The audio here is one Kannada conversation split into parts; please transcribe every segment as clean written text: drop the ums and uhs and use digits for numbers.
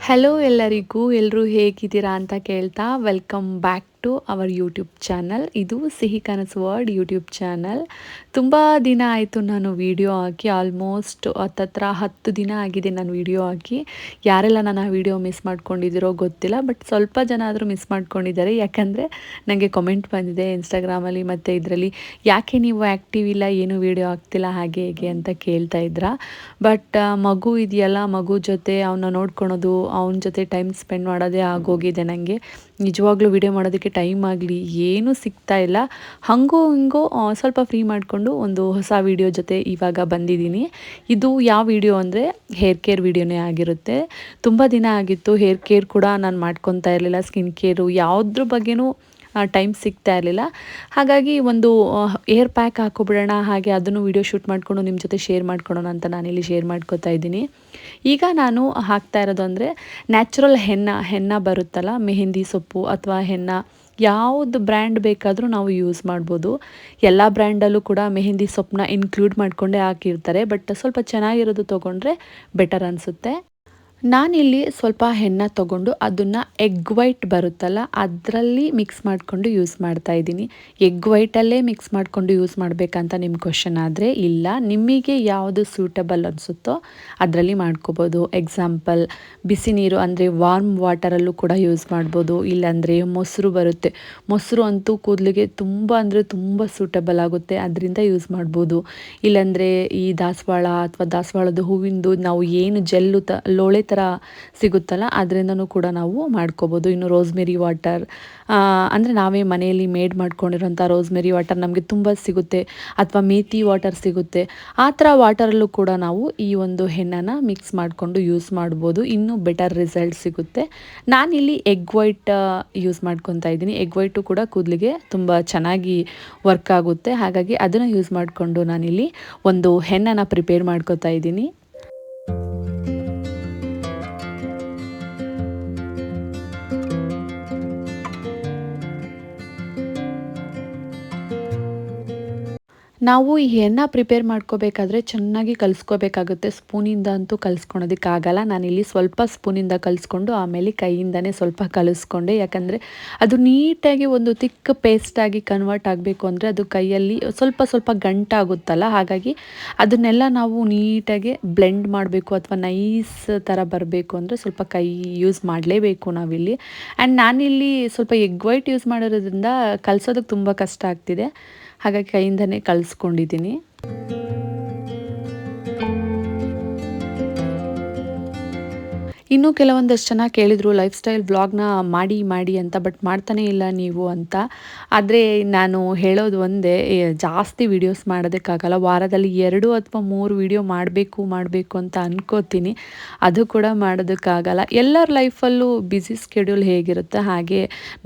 ಹಲೋ ಎಲ್ಲರಿಗೂ, ಎಲ್ಲರೂ ಹೇಗಿದ್ದೀರಾ ಅಂತ ಕೇಳ್ತಾ welcome back to our YouTube channel. ಇದು ಸಿಹಿ ಕನಸು ವರ್ಡ್ ಯೂಟ್ಯೂಬ್ ಚಾನಲ್. ತುಂಬ ದಿನ ಆಯಿತು ನಾನು ವಿಡಿಯೋ ಹಾಕಿ, ಆಲ್ಮೋಸ್ಟ್ ಹತ್ತತ್ರ 10 ದಿನ ಆಗಿದೆ ನಾನು ವಿಡಿಯೋ ಹಾಕಿ. ಯಾರೆಲ್ಲ ನನ್ನ ವಿಡಿಯೋ ಮಿಸ್ ಮಾಡ್ಕೊಂಡಿದ್ದೀರೋ ಗೊತ್ತಿಲ್ಲ, ಬಟ್ ಸ್ವಲ್ಪ ಜನ ಆದರೂ ಮಿಸ್ ಮಾಡ್ಕೊಂಡಿದ್ದಾರೆ. ಯಾಕಂದರೆ ನನಗೆ ಕಮೆಂಟ್ ಬಂದಿದೆ ಇನ್ಸ್ಟಾಗ್ರಾಮಲ್ಲಿ ಮತ್ತು ಇದರಲ್ಲಿ, ಯಾಕೆ ನೀವು ಆ್ಯಕ್ಟಿವ್ ಇಲ್ಲ, ಏನು ವಿಡಿಯೋ ಹಾಕ್ತಿಲ್ಲ, ಹಾಗೆ ಹೇಗೆ ಅಂತ ಕೇಳ್ತಾ ಇದ್ರ. ಬಟ್ ಮಗು ಇದೆಯಲ್ಲ, ಮಗು ಜೊತೆ ಅವನ್ನ ನೋಡ್ಕೊಳೋದು, ಅವನ ಜೊತೆ ಟೈಮ್ ಸ್ಪೆಂಡ್ ಮಾಡೋದೇ ಆಗೋಗಿದೆ ನನಗೆ. ನಿಜವಾಗ್ಲೂ ವಿಡಿಯೋ ಮಾಡೋದಕ್ಕೆ ಟೈಮ್ ಆಗಲಿ ಏನೂ ಸಿಗ್ತಾ ಇಲ್ಲ. ಹಾಗೋ ಹಿಂಗೋ ಸ್ವಲ್ಪ ಫ್ರೀ ಮಾಡಿಕೊಂಡು ಒಂದು ಹೊಸ ವಿಡಿಯೋ ಜೊತೆ ಇವಾಗ ಬಂದಿದ್ದೀನಿ. ಇದು ಯಾವ ವಿಡಿಯೋ ಅಂದರೆ ಹೇರ್ ಕೇರ್ ವಿಡಿಯೋನೇ ಆಗಿರುತ್ತೆ. ತುಂಬ ದಿನ ಆಗಿತ್ತು ಹೇರ್ ಕೇರ್ ಕೂಡ ನಾನು ಮಾಡ್ಕೊತಾ ಇರಲಿಲ್ಲ. ಸ್ಕಿನ್ ಕೇರು ಯಾವುದ್ರ ಬಗ್ಗೆನೂ ಟೈಮ್ ಸಿಗ್ತಾ ಇರಲಿಲ್ಲ. ಹಾಗಾಗಿ ಒಂದು ಏರ್ ಪ್ಯಾಕ್ ಹಾಕೊಬಿಡೋಣ, ಹಾಗೆ ಅದನ್ನು ವಿಡಿಯೋ ಶೂಟ್ ಮಾಡಿಕೊಂಡು ನಿಮ್ಮ ಜೊತೆ ಶೇರ್ ಮಾಡ್ಕೊಳೋಣ ಅಂತ ನಾನಿಲ್ಲಿ ಶೇರ್ ಮಾಡ್ಕೊತಾ ಇದ್ದೀನಿ. ಈಗ ನಾನು ಹಾಕ್ತಾ ಇರೋದು ಅಂದರೆ ನ್ಯಾಚುರಲ್ ಹೆನ್ನ ಬರುತ್ತಲ್ಲ, ಮೆಹಂದಿ ಸೊಪ್ಪು ಅಥವಾ ಹೆನ್ನ, ಯಾವುದು ಬ್ರ್ಯಾಂಡ್ ಬೇಕಾದರೂ ನಾವು ಯೂಸ್ ಮಾಡ್ಬೋದು. ಎಲ್ಲ ಬ್ರ್ಯಾಂಡಲ್ಲೂ ಕೂಡ ಮೆಹಂದಿ ಸೊಪ್ಪನ್ನ ಇನ್ಕ್ಲೂಡ್ ಮಾಡಿಕೊಂಡೇ ಹಾಕಿರ್ತಾರೆ, ಬಟ್ ಸ್ವಲ್ಪ ಚೆನ್ನಾಗಿರೋದು ತೊಗೊಂಡ್ರೆ ಬೆಟರ್ ಅನಿಸುತ್ತೆ. ನಾನಿಲ್ಲಿ ಸ್ವಲ್ಪ ಹೆನ್ನ ತೊಗೊಂಡು ಅದನ್ನು ಎಗ್ ವೈಟ್ ಬರುತ್ತಲ್ಲ ಅದರಲ್ಲಿ ಮಿಕ್ಸ್ ಮಾಡಿಕೊಂಡು ಯೂಸ್ ಮಾಡ್ತಾ ಇದ್ದೀನಿ. ಎಗ್ ವೈಟಲ್ಲೇ ಮಿಕ್ಸ್ ಮಾಡಿಕೊಂಡು ಯೂಸ್ ಮಾಡಬೇಕಂತ ನಿಮ್ಮ ಕ್ವಶನ್ ಆದರೆ ಇಲ್ಲ, ನಿಮಗೆ ಯಾವುದು ಸೂಟಬಲ್ ಅನಿಸುತ್ತೋ ಅದರಲ್ಲಿ ಮಾಡ್ಕೋಬೋದು. ಎಕ್ಸಾಂಪಲ್ ಬಿಸಿ ನೀರು ಅಂದರೆ ವಾರ್ಮ್ ವಾಟರಲ್ಲೂ ಕೂಡ ಯೂಸ್ ಮಾಡ್ಬೋದು. ಇಲ್ಲಾಂದರೆ ಮೊಸರು ಬರುತ್ತೆ, ಮೊಸರು ಅಂತೂ ಕೂದಲಿಗೆ ತುಂಬ ಅಂದರೆ ತುಂಬ ಸೂಟಬಲ್ ಆಗುತ್ತೆ, ಅದರಿಂದ ಯೂಸ್ ಮಾಡ್ಬೋದು. ಇಲ್ಲಾಂದರೆ ಈ ದಾಸವಾಳ ಅಥವಾ ದಾಸವಾಳದ ಹೂವಿಂದು ನಾವು ಏನು ಜೆಲ್ಲು ಲೋಳೆ ಥರ ಸಿಗುತ್ತಲ್ಲ ಅದರಿಂದನೂ ಕೂಡ ನಾವು ಮಾಡ್ಕೋಬೋದು. ಇನ್ನು ರೋಸ್ಮೆರಿ ವಾಟರ್ ಅಂದರೆ ನಾವೇ ಮನೆಯಲ್ಲಿ ಮೇಡ್ ಮಾಡ್ಕೊಂಡಿರೋಂಥ ರೋಸ್ಮೆರಿ ವಾಟರ್ ನಮಗೆ ತುಂಬ ಸಿಗುತ್ತೆ, ಅಥವಾ ಮೇಥಿ ವಾಟರ್ ಸಿಗುತ್ತೆ. ಆ ಥರ ವಾಟರಲ್ಲೂ ಕೂಡ ನಾವು ಈ ಒಂದು ಹೆನ್ನನ ಮಿಕ್ಸ್ ಮಾಡಿಕೊಂಡು ಯೂಸ್ ಮಾಡ್ಬೋದು, ಇನ್ನೂ ಬೆಟರ್ ರಿಸಲ್ಟ್ ಸಿಗುತ್ತೆ. ನಾನಿಲ್ಲಿ ಎಗ್ ವೈಟ್ ಯೂಸ್ ಮಾಡ್ಕೊತಾ ಇದ್ದೀನಿ. ಎಗ್ ವೈಟು ಕೂಡ ಕೂದಲಿಗೆ ತುಂಬ ಚೆನ್ನಾಗಿ ವರ್ಕ್ ಆಗುತ್ತೆ. ಹಾಗಾಗಿ ಅದನ್ನು ಯೂಸ್ ಮಾಡಿಕೊಂಡು ನಾನಿಲ್ಲಿ ಒಂದು ಹೆನ್ನನ ಪ್ರಿಪೇರ್ ಮಾಡ್ಕೊತಾ ಇದ್ದೀನಿ. ನಾವು ಈ ಹೆನ್ನ ಪ್ರಿಪೇರ್ ಮಾಡ್ಕೋಬೇಕಾದ್ರೆ ಚೆನ್ನಾಗಿ ಕಲಿಸ್ಕೋಬೇಕಾಗುತ್ತೆ. ಸ್ಪೂನಿಂದ ಅಂತೂ ಕಲಿಸ್ಕೊಳೋದಕ್ಕಾಗಲ್ಲ. ನಾನಿಲ್ಲಿ ಸ್ವಲ್ಪ ಸ್ಪೂನಿಂದ ಕಲಿಸ್ಕೊಂಡು ಆಮೇಲೆ ಕೈಯಿಂದನೇ ಸ್ವಲ್ಪ ಕಲಿಸ್ಕೊಂಡೆ. ಯಾಕಂದರೆ ಅದು ನೀಟಾಗಿ ಒಂದು ತಿಕ್ ಪೇಸ್ಟಾಗಿ ಕನ್ವರ್ಟ್ ಆಗಬೇಕು ಅಂದರೆ ಅದು ಕೈಯಲ್ಲಿ ಸ್ವಲ್ಪ ಸ್ವಲ್ಪ ಗಂಟಾಗುತ್ತಲ್ಲ, ಹಾಗಾಗಿ ಅದನ್ನೆಲ್ಲ ನಾವು ನೀಟಾಗಿ ಬ್ಲೆಂಡ್ ಮಾಡಬೇಕು, ಅಥವಾ ನೈಸ್ ಥರ ಬರಬೇಕು ಅಂದರೆ ಸ್ವಲ್ಪ ಕೈ ಯೂಸ್ ಮಾಡಲೇಬೇಕು ನಾವಿಲ್ಲಿ. ಆ್ಯಂಡ್ ನಾನಿಲ್ಲಿ ಸ್ವಲ್ಪ ಎಗ್ ವೈಟ್ ಯೂಸ್ ಮಾಡಿರೋದ್ರಿಂದ ಕಲಿಸೋದಕ್ಕೆ ತುಂಬ ಕಷ್ಟ ಆಗ್ತಿದೆ, ಹಾಗಾಗಿ ಕೈಯಿಂದನೇ ಕಲಿಸ್ಕೊಂಡಿದ್ದೀನಿ. ಇನ್ನೂ ಕೆಲವೊಂದಷ್ಟು ಜನ ಕೇಳಿದರು ಲೈಫ್ ಸ್ಟೈಲ್ ವ್ಲಾಗ್ನ ಮಾಡಿ ಅಂತ, ಬಟ್ ಮಾಡ್ತಾನೇ ಇಲ್ಲ ನೀವು ಅಂತ. ಆದರೆ ನಾನು ಹೇಳೋದು ಒಂದೇ, ಜಾಸ್ತಿ ವೀಡಿಯೋಸ್ ಮಾಡೋದಕ್ಕಾಗಲ್ಲ. ವಾರದಲ್ಲಿ 2 ಅಥವಾ 3 ವೀಡಿಯೋ ಮಾಡಬೇಕು ಅಂತ ಅನ್ಕೋತೀನಿ, ಅದು ಕೂಡ ಮಾಡೋದಕ್ಕಾಗಲ್ಲ. ಎಲ್ಲರ ಲೈಫಲ್ಲೂ ಬ್ಯುಸಿ ಸ್ಕೆಡ್ಯೂಲ್ ಹೇಗಿರುತ್ತೆ ಹಾಗೆ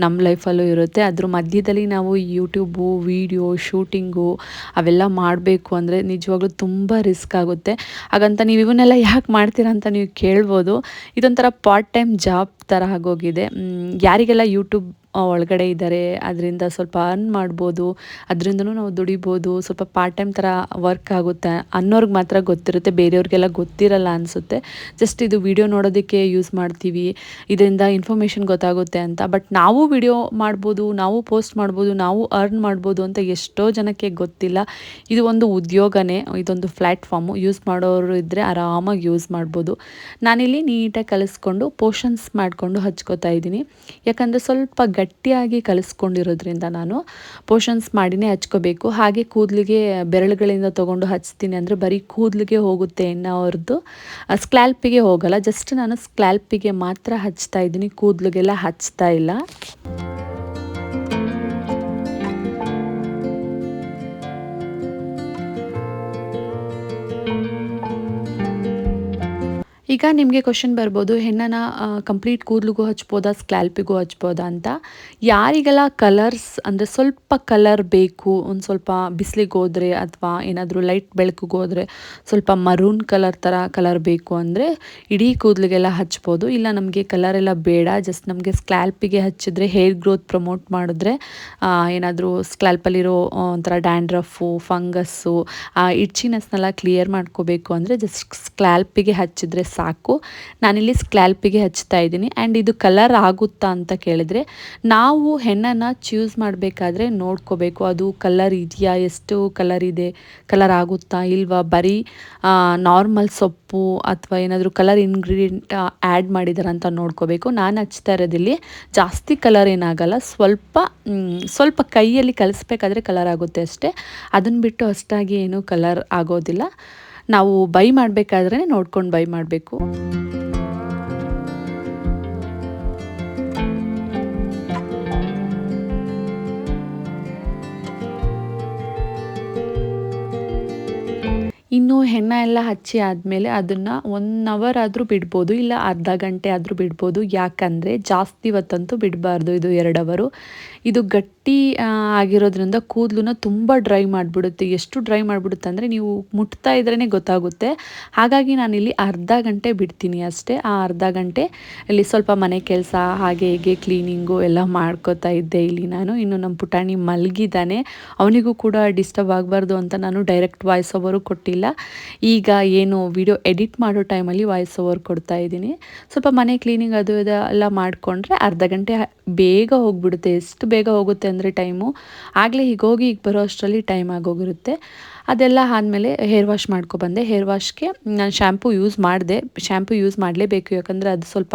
ನಮ್ಮ ಲೈಫಲ್ಲೂ ಇರುತ್ತೆ. ಅದ್ರ ಮಧ್ಯದಲ್ಲಿ ನಾವು ಯೂಟ್ಯೂಬು, ವೀಡಿಯೋ ಶೂಟಿಂಗು ಅವೆಲ್ಲ ಮಾಡಬೇಕು ಅಂದರೆ ನಿಜವಾಗ್ಲೂ ತುಂಬ ರಿಸ್ಕ್ ಆಗುತ್ತೆ. ಹಾಗಂತ ನೀವು ಇವನ್ನೆಲ್ಲ ಯಾಕೆ ಮಾಡ್ತೀರಾ ಅಂತ ನೀವು ಕೇಳ್ಬೋದು. ಇದೊಂಥರ ಪಾರ್ಟ್ ಟೈಮ್ ಜಾಬ್ ಥರ ಆಗೋಗಿದೆ. ಯಾರಿಗೆಲ್ಲ ಯೂಟ್ಯೂಬ್ ಒಳಗಡೆ ಇದ್ದಾರೆ ಅದರಿಂದ ಸ್ವಲ್ಪ ಅರ್ನ್ ಮಾಡ್ಬೋದು, ಅದರಿಂದನೂ ನಾವು ದುಡಿಬೋದು, ಸ್ವಲ್ಪ ಪಾರ್ಟ್ ಟೈಮ್ ಥರ ವರ್ಕ್ ಆಗುತ್ತೆ ಅನ್ನೋರ್ಗೆ ಮಾತ್ರ ಗೊತ್ತಿರುತ್ತೆ, ಬೇರೆಯವ್ರಿಗೆಲ್ಲ ಗೊತ್ತಿರಲ್ಲ ಅನಿಸುತ್ತೆ. ಜಸ್ಟ್ ಇದು ವಿಡಿಯೋ ನೋಡೋದಕ್ಕೆ ಯೂಸ್ ಮಾಡ್ತೀವಿ, ಇದರಿಂದ ಇನ್ಫಾರ್ಮೇಷನ್ ಗೊತ್ತಾಗುತ್ತೆ ಅಂತ. ಬಟ್ ನಾವು ವಿಡಿಯೋ ಮಾಡ್ಬೋದು, ನಾವು ಪೋಸ್ಟ್ ಮಾಡ್ಬೋದು, ನಾವು ಅರ್ನ್ ಮಾಡ್ಬೋದು ಅಂತ ಎಷ್ಟೋ ಜನಕ್ಕೆ ಗೊತ್ತಿಲ್ಲ. ಇದು ಒಂದು ಉದ್ಯೋಗನೇ, ಇದೊಂದು ಪ್ಲ್ಯಾಟ್ಫಾರ್ಮು. ಯೂಸ್ ಮಾಡೋರು ಇದ್ದರೆ ಆರಾಮಾಗಿ ಯೂಸ್ ಮಾಡ್ಬೋದು. ನಾನಿಲ್ಲಿ ನೀಟಾಗಿ ಕಲಿಸ್ಕೊಂಡು ಪೋರ್ಷನ್ಸ್ ಮಾಡಿಕೊಂಡು ಹಚ್ಕೋತಾ ಇದ್ದೀನಿ. ಯಾಕಂದರೆ ಸ್ವಲ್ಪ ಗಟ್ಟಿಯಾಗಿ ಕಲಿಸ್ಕೊಂಡಿರೋದ್ರಿಂದ ನಾನು ಪೋರ್ಷನ್ಸ್ ಮಾಡಿನೇ ಹಚ್ಕೋಬೇಕು. ಹಾಗೆ ಕೂದಲಿಗೆ ಬೆರಳುಗಳಿಂದ ತೊಗೊಂಡು ಹಚ್ತೀನಿ ಅಂದರೆ ಬರೀ ಕೂದಲಿಗೆ ಹೋಗುತ್ತೆ ಎಣ್ಣೆ, ಅವ್ರದ್ದು ಸ್ಕ್ಲ್ಯಾಲ್ಪಿಗೆ ಹೋಗಲ್ಲ. ಜಸ್ಟ್ ನಾನು ಸ್ಕ್ಲ್ಯಾಲ್ಪಿಗೆ ಮಾತ್ರ ಹಚ್ತಾ ಇದ್ದೀನಿ, ಕೂದಲಿಗೆಲ್ಲ ಹಚ್ತಾ ಇಲ್ಲ. ಈಗ ನಿಮಗೆ ಕ್ವಶನ್ ಬರ್ಬೋದು, ಹೆನ್ನನ ಕಂಪ್ಲೀಟ್ ಕೂದಲಿಗೂ ಹಚ್ಬೋದಾ, ಸ್ಕ್ಲ್ಯಾಲ್ಪಿಗೂ ಹಚ್ಬೋದಾ ಅಂತ. ಯಾರಿಗೆಲ್ಲ ಕಲರ್ಸ್ ಅಂದರೆ ಸ್ವಲ್ಪ ಕಲರ್ ಬೇಕು, ಒಂದು ಸ್ವಲ್ಪ ಬಿಸಿಲಿಗೆ ಹೋದರೆ ಅಥವಾ ಏನಾದರೂ ಲೈಟ್ ಬೆಳಕಿಗೆ ಹೋದರೆ ಸ್ವಲ್ಪ ಮರೂನ್ ಕಲರ್ ಥರ ಕಲರ್ ಬೇಕು ಅಂದರೆ ಇಡೀ ಕೂದಲಿಗೆಲ್ಲ ಹಚ್ಬೋದು. ಇಲ್ಲ ನಮಗೆ ಕಲರೆಲ್ಲ ಬೇಡ, ಜಸ್ಟ್ ನಮಗೆ ಸ್ಕ್ಲ್ಯಾಲ್ಪಿಗೆ ಹಚ್ಚಿದ್ರೆ ಹೇರ್ ಗ್ರೋತ್ ಪ್ರಮೋಟ್ ಮಾಡಿದ್ರೆ, ಏನಾದರೂ ಸ್ಕ್ಲ್ಯಾಲ್ಪಲ್ಲಿರೋ ಒಂಥರ ಡ್ಯಾಂಡ್ರಫು, ಫಂಗಸ್ಸು, ಇಚ್ಚಿನೆಸ್ನೆಲ್ಲ ಕ್ಲಿಯರ್ ಮಾಡ್ಕೋಬೇಕು ಅಂದರೆ ಜಸ್ಟ್ ಸ್ಕ್ಲ್ಯಾಲ್ಪಿಗೆ ಹಚ್ಚಿದ್ರೆ ಸಾಕು. ನಾನಿಲ್ಲಿ ಸ್ಕ್ಯಾಲ್ಪಿಗೆ ಹಚ್ತಾ ಇದ್ದೀನಿ. ಆ್ಯಂಡ್ ಇದು ಕಲರ್ ಆಗುತ್ತಾ ಅಂತ ಕೇಳಿದರೆ, ನಾವು ಹೆನ್ನನ್ನು ಚೂಸ್ ಮಾಡಬೇಕಾದ್ರೆ ನೋಡ್ಕೋಬೇಕು, ಅದು ಕಲರ್ ಇದೆಯಾ, ಎಷ್ಟು ಕಲರ್ ಇದೆ, ಕಲರ್ ಆಗುತ್ತಾ ಇಲ್ವಾ, ಬರೀ ನಾರ್ಮಲ್ ಸೊಪ್ಪು ಅಥವಾ ಏನಾದರೂ ಕಲರ್ ಇಂಗ್ರೀಡಿಯೆಂಟ್ ಆ್ಯಡ್ ಮಾಡಿದಾರೆ ಅಂತ ನೋಡ್ಕೋಬೇಕು. ನಾನು ಹಚ್ತಾ ಇರೋದಿಲ್ಲಿ ಜಾಸ್ತಿ ಕಲರ್ ಏನಾಗಲ್ಲ, ಸ್ವಲ್ಪ ಕೈಯಲ್ಲಿ ಕಲಿಸ್ಬೇಕಾದ್ರೆ ಕಲರ್ ಆಗುತ್ತೆ ಅಷ್ಟೇ. ಅದನ್ನು ಬಿಟ್ಟು ಅಷ್ಟಾಗಿ ಏನೂ ಕಲರ್ ಆಗೋದಿಲ್ಲ. ನಾವು ಬೈ ಮಾಡಬೇಕಾದ್ರೆ ನೋಡ್ಕೊಂಡು ಬೈ ಮಾಡಬೇಕು. ಇನ್ನು ಹೆನ್ನ ಎಲ್ಲ ಹಚ್ಚಿ ಆದಮೇಲೆ ಅದನ್ನು 1 ಅವರ್ ಆದರೂ ಬಿಡ್ಬೋದು, ಇಲ್ಲ ಅರ್ಧ ಗಂಟೆ ಆದರೂ ಬಿಡ್ಬೋದು. ಯಾಕಂದರೆ ಜಾಸ್ತಿ ಹೊತ್ತಂತೂ ಬಿಡಬಾರ್ದು, ಇದು 2 ಅವರು. ಇದು ಗಟ್ಟಿ ಆಗಿರೋದ್ರಿಂದ ಕೂದಲನ್ನ ತುಂಬ ಡ್ರೈ ಮಾಡಿಬಿಡುತ್ತೆ. ಎಷ್ಟು ಡ್ರೈ ಮಾಡಿಬಿಡುತ್ತೆ ಅಂದರೆ ನೀವು ಮುಟ್ತಾ ಇದ್ರೇ ಗೊತ್ತಾಗುತ್ತೆ. ಹಾಗಾಗಿ ನಾನಿಲ್ಲಿ ಅರ್ಧ ಗಂಟೆ ಬಿಡ್ತೀನಿ ಅಷ್ಟೇ. ಆ ಅರ್ಧ ಗಂಟೆ ಇಲ್ಲಿ ಸ್ವಲ್ಪ ಮನೆ ಕೆಲಸ ಹಾಗೆ ಹೀಗೆ ಕ್ಲೀನಿಂಗು ಎಲ್ಲ ಮಾಡ್ಕೋತಾ ಇದ್ದೆ ಇಲ್ಲಿ ನಾನು. ಇನ್ನು ನಮ್ಮ ಪುಟಾಣಿ ಮಲಗಿದ್ದಾನೆ, ಅವನಿಗೂ ಕೂಡ ಡಿಸ್ಟರ್ಬ್ ಆಗಬಾರ್ದು ಅಂತ ನಾನು ಡೈರೆಕ್ಟ್ ವಾಯ್ಸ್ ಓವರು ಕೊಟ್ಟಿಲ್ಲ. ಈಗ ಏನು ವಿಡಿಯೋ ಎಡಿಟ್ ಮಾಡೋ ಟೈಮಲ್ಲಿ ವಾಯ್ಸ್ ಓವರ್ ಕೊಡ್ತಾ ಇದ್ದೀನಿ. ಸ್ವಲ್ಪ ಮನೆ ಕ್ಲೀನಿಂಗ್ ಅದು ಇದೆಲ್ಲ ಮಾಡಿಕೊಂಡ್ರೆ ಅರ್ಧ ಗಂಟೆ ಬೇಗ ಹೋಗಿಬಿಡುತ್ತೆ. ಎಷ್ಟು ಬೇಗ ಹೋಗುತ್ತೆ ಅಂದರೆ ಟೈಮು, ಆಗಲೇ ಈಗ ಹೋಗಿ ಈಗ ಬರೋ ಅಷ್ಟರಲ್ಲಿ ಟೈಮ್ ಆಗೋಗಿರುತ್ತೆ. ಅದೆಲ್ಲ ಆದಮೇಲೆ ಹೇರ್ ವಾಶ್ ಮಾಡ್ಕೊಬಂದೆ. ಹೇರ್ ವಾಶ್ಗೆ ನಾನು ಶ್ಯಾಂಪು ಯೂಸ್ ಮಾಡಲೇಬೇಕು, ಯಾಕಂದರೆ ಅದು ಸ್ವಲ್ಪ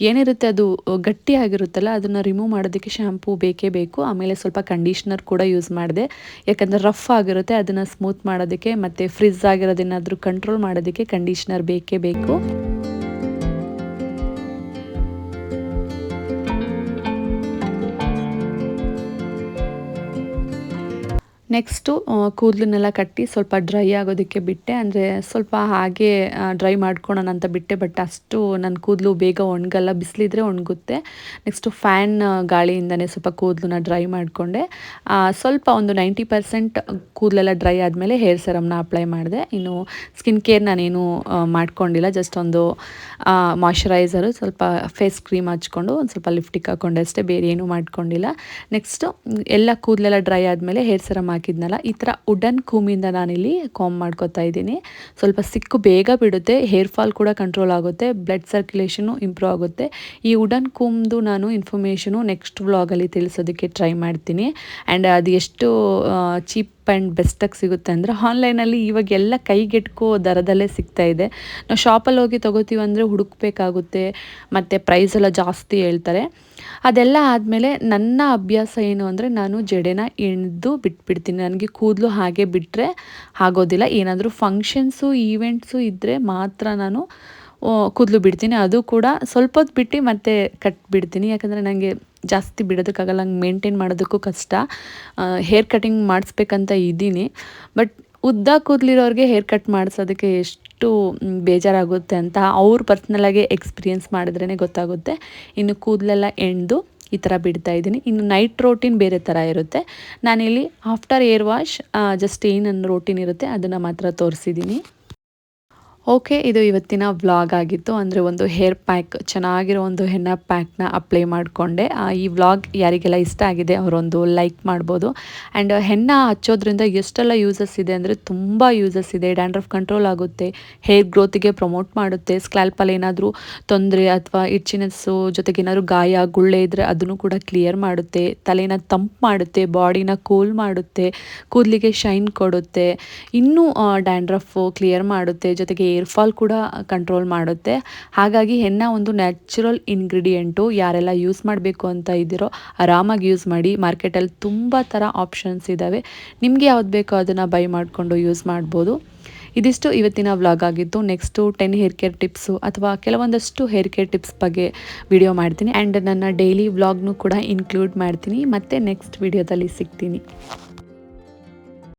ಏನಿರುತ್ತೆ ಅದು ಗಟ್ಟಿಯಾಗಿರುತ್ತಲ್ಲ, ಅದನ್ನು ರಿಮೂವ್ ಮಾಡೋದಕ್ಕೆ ಶ್ಯಾಂಪು ಬೇಕೇ ಬೇಕು. ಆಮೇಲೆ ಸ್ವಲ್ಪ ಕಂಡೀಷ್ನರ್ ಕೂಡ ಯೂಸ್ ಮಾಡಿದೆ, ಯಾಕಂದರೆ ರಫ್ ಆಗಿರುತ್ತೆ, ಅದನ್ನು ಸ್ಮೂತ್ ಮಾಡೋದಕ್ಕೆ ಮತ್ತು ಫ್ರಿಜ್ ಆಗಿರೋದೇನಾದರೂ ಕಂಟ್ರೋಲ್ ಮಾಡೋದಕ್ಕೆ ಕಂಡೀಷ್ನರ್ ಬೇಕೇ ಬೇಕು. ನೆಕ್ಸ್ಟು ಕೂದಲನ್ನೆಲ್ಲ ಕಟ್ಟಿ ಸ್ವಲ್ಪ ಡ್ರೈ ಆಗೋದಕ್ಕೆ ಬಿಟ್ಟೆ. ಅಂದರೆ ಸ್ವಲ್ಪ ಹಾಗೆ ಡ್ರೈ ಮಾಡ್ಕೊಳ್ಳೋಣ ಅಂತ ಬಿಟ್ಟೆ, ಬಟ್ ಅಷ್ಟು ನನ್ನ ಕೂದಲು ಬೇಗ ಒಣಗಲ್ಲ, ಬಿಸಿಲಿದ್ರೆ ಒಣಗುತ್ತೆ. ನೆಕ್ಸ್ಟು ಫ್ಯಾನ್ ಗಾಳಿಯಿಂದನೇ ಸ್ವಲ್ಪ ಕೂದಲನ್ನ ಡ್ರೈ ಮಾಡಿಕೊಂಡೆ. ಸ್ವಲ್ಪ ಒಂದು 90% ಕೂದಲೆಲ್ಲ ಡ್ರೈ ಆದಮೇಲೆ ಹೇರ್ ಸೆರಮ್ನ ಅಪ್ಲೈ ಮಾಡಿದೆ. ಇನ್ನು ಸ್ಕಿನ್ ಕೇರ್ ನಾನೇನು ಮಾಡ್ಕೊಂಡಿಲ್ಲ, ಜಸ್ಟ್ ಒಂದು ಮಾಯ್ಶ್ಚರೈಸರು, ಸ್ವಲ್ಪ ಫೇಸ್ ಕ್ರೀಮ್ ಹಚ್ಕೊಂಡು ಒಂದು ಸ್ವಲ್ಪ ಲಿಫ್ಟಿಕ್ ಹಾಕ್ಕೊಂಡೆ ಅಷ್ಟೇ, ಬೇರೆ ಏನೂ ಮಾಡ್ಕೊಂಡಿಲ್ಲ. ನೆಕ್ಸ್ಟು ಎಲ್ಲ ಕೂದಲೆಲ್ಲ ಡ್ರೈ ಆದಮೇಲೆ ಹೇರ್ ಸೆರಮ್ ಹಾಕಿದ್ನಲ್ಲ, ಈ ಥರ ವುಡನ್ ಕೂಮಿಂದ ನಾನಿಲ್ಲಿ ಕಾಂಬ್ ಮಾಡ್ಕೊತಾ ಇದ್ದೀನಿ. ಸ್ವಲ್ಪ ಸಿಕ್ಕು ಬೇಗ ಬಿಡುತ್ತೆ, ಹೇರ್ ಫಾಲ್ ಕೂಡ ಕಂಟ್ರೋಲ್ ಆಗುತ್ತೆ, ಬ್ಲಡ್ ಸರ್ಕ್ಯುಲೇಷನು ಇಂಪ್ರೂವ್ ಆಗುತ್ತೆ. ಈ ವುಡನ್ ಕೂಮ್ದು ನಾನು ಇನ್ಫಾರ್ಮೇಷನು ನೆಕ್ಸ್ಟ್ ವ್ಲಾಗಲ್ಲಿ ತಿಳಿಸೋದಕ್ಕೆ ಟ್ರೈ ಮಾಡ್ತೀನಿ. ಆ್ಯಂಡ್ ಅದು ಎಷ್ಟು ಚೀಪ್ ಆ್ಯಂಡ್ ಬೆಸ್ಟಾಗಿ ಸಿಗುತ್ತೆ ಅಂದರೆ, ಆನ್ಲೈನಲ್ಲಿ ಇವಾಗೆಲ್ಲ ಕೈಗೆಟ್ಕೋ ದರದಲ್ಲೇ ಸಿಗ್ತಾ ಇದೆ. ನಾವು ಶಾಪಲ್ಲಿ ಹೋಗಿ ತೊಗೋತೀವಿ ಅಂದರೆ ಹುಡುಕಬೇಕಾಗುತ್ತೆ, ಮತ್ತು ಪ್ರೈಸೆಲ್ಲ ಜಾಸ್ತಿ ಹೇಳ್ತಾರೆ. ಅದೆಲ್ಲ ಆದಮೇಲೆ ನನ್ನ ಅಭ್ಯಾಸ ಏನು ಅಂದರೆ, ನಾನು ಜಡೆನ ಎಳೆದು ಬಿಟ್ಬಿಡ್ತೀನಿ. ನನಗೆ ಕೂದಲು ಹಾಗೆ ಬಿಟ್ಟರೆ ಆಗೋದಿಲ್ಲ. ಏನಾದರೂ ಫಂಕ್ಷನ್ಸು ಈವೆಂಟ್ಸು ಇದ್ದರೆ ಮಾತ್ರ ನಾನು ಕೂದಲು ಬಿಡ್ತೀನಿ. ಅದು ಕೂಡ ಸ್ವಲ್ಪ ಹೊತ್ತು ಬಿಟ್ಟು ಮತ್ತೆ ಕಟ್ಬಿಡ್ತೀನಿ, ಯಾಕಂದರೆ ನನಗೆ ಜಾಸ್ತಿ ಬಿಡೋದಕ್ಕಾಗಲ್ಲ, ಹಂಗೆ ಮೇಂಟೈನ್ ಮಾಡೋದಕ್ಕೂ ಕಷ್ಟ. ಹೇರ್ ಕಟಿಂಗ್ ಮಾಡಿಸ್ಬೇಕಂತ ಇದ್ದೀನಿ, ಬಟ್ ಉದ್ದ ಕೂದಲಿರೋರಿಗೆ ಹೇರ್ ಕಟ್ ಮಾಡಿಸೋದಕ್ಕೆ ಎಷ್ಟು ಬೇಜಾರಾಗುತ್ತೆ ಅಂತ ಅವ್ರು ಪರ್ಸ್ನಲಾಗಿ ಎಕ್ಸ್ಪೀರಿಯೆನ್ಸ್ ಮಾಡಿದ್ರೇ ಗೊತ್ತಾಗುತ್ತೆ. ಇನ್ನು ಕೂದಲೆಲ್ಲ ಎಣ್ದು ಈ ಥರ ಬಿಡ್ತಾ ಇದ್ದೀನಿ. ಇನ್ನು ನೈಟ್ ರೋಟೀನ್ ಬೇರೆ ಥರ ಇರುತ್ತೆ. ನಾನಿಲ್ಲಿ ಆಫ್ಟರ್ ಏರ್ ವಾಶ್ ಜಸ್ಟ್ ಏನು ನನ್ನ ರೋಟೀನ್ ಇರುತ್ತೆ ಅದನ್ನು ಮಾತ್ರ ತೋರಿಸಿದ್ದೀನಿ. ಓಕೆ, ಇದು ಇವತ್ತಿನ ವ್ಲಾಗ್ ಆಗಿತ್ತು. ಅಂದರೆ ಒಂದು ಹೇರ್ ಪ್ಯಾಕ್, ಚೆನ್ನಾಗಿರೋ ಒಂದು ಹೆನ್ನ ಪ್ಯಾಕ್ನ ಅಪ್ಲೈ ಮಾಡಿಕೊಂಡೆ. ಈ ವ್ಲಾಗ್ ಯಾರಿಗೆಲ್ಲ ಇಷ್ಟ ಆಗಿದೆ ಅವರೊಂದು ಲೈಕ್ ಮಾಡ್ಬೋದು. ಆ್ಯಂಡ್ ಹೆನ್ನ ಹಚ್ಚೋದ್ರಿಂದ ಎಷ್ಟೆಲ್ಲ ಯೂಸಸ್ ಇದೆ ಅಂದರೆ ತುಂಬ ಯೂಸಸ್ ಇದೆ. ಡ್ಯಾಂಡ್ರಫ್ ಕಂಟ್ರೋಲ್ ಆಗುತ್ತೆ, ಹೇರ್ ಗ್ರೋತಿಗೆ ಪ್ರಮೋಟ್ ಮಾಡುತ್ತೆ, ಸ್ಕ್ಯಾಲ್ಪಲ್ಲಿ ಏನಾದರೂ ತೊಂದರೆ ಅಥವಾ ಇಚ್ಚಿನೆಸ್ಸು ಜೊತೆಗೆ ಏನಾದರೂ ಗಾಯ ಗುಳ್ಳೆ ಇದ್ದರೆ ಅದನ್ನು ಕೂಡ ಕ್ಲಿಯರ್ ಮಾಡುತ್ತೆ, ತಲೆನ ತಂಪು ಮಾಡುತ್ತೆ, ಬಾಡಿನ ಕೂಲ್ ಮಾಡುತ್ತೆ, ಕೂದಲಿಗೆ ಶೈನ್ ಕೊಡುತ್ತೆ, ಇನ್ನೂ ಡ್ಯಾಂಡ್ರಫು ಕ್ಲಿಯರ್ ಮಾಡುತ್ತೆ, ಜೊತೆಗೆ ಏರ್ ಫಾಲ್ ಕೂಡ ಕಂಟ್ರೋಲ್ ಮಾಡುತ್ತೆ. ಹಾಗಾಗಿ ಹೆನ್ನ ಒಂದು ನ್ಯಾಚುರಲ್ ಇಂಗ್ರೀಡಿಯೆಂಟು. ಯಾರೆಲ್ಲ ಯೂಸ್ ಮಾಡಬೇಕು ಅಂತ ಇದ್ದೀರೋ ಆರಾಮಾಗಿ ಯೂಸ್ ಮಾಡಿ. ಮಾರ್ಕೆಟಲ್ಲಿ ತುಂಬ ಥರ ಆಪ್ಷನ್ಸ್ ಇದ್ದಾವೆ, ನಿಮಗೆ ಯಾವ್ದು ಬೇಕೋ ಅದನ್ನು ಬೈ ಮಾಡಿಕೊಂಡು ಯೂಸ್ ಮಾಡ್ಬೋದು. ಇದಿಷ್ಟು ಇವತ್ತಿನ ವ್ಲಾಗ್ ಆಗಿತ್ತು. ನೆಕ್ಸ್ಟು 10 ಹೇರ್ ಕೇರ್ ಟಿಪ್ಸು ಅಥವಾ ಕೆಲವೊಂದಷ್ಟು ಹೇರ್ ಕೇರ್ ಟಿಪ್ಸ್ ಬಗ್ಗೆ ವಿಡಿಯೋ ಮಾಡ್ತೀನಿ. ಆ್ಯಂಡ್ ನನ್ನ ಡೈಲಿ ವ್ಲಾಗ್ನೂ ಕೂಡ ಇನ್ಕ್ಲೂಡ್ ಮಾಡ್ತೀನಿ. ಮತ್ತೆ ನೆಕ್ಸ್ಟ್ ವಿಡಿಯೋದಲ್ಲಿ ಸಿಗ್ತೀನಿ.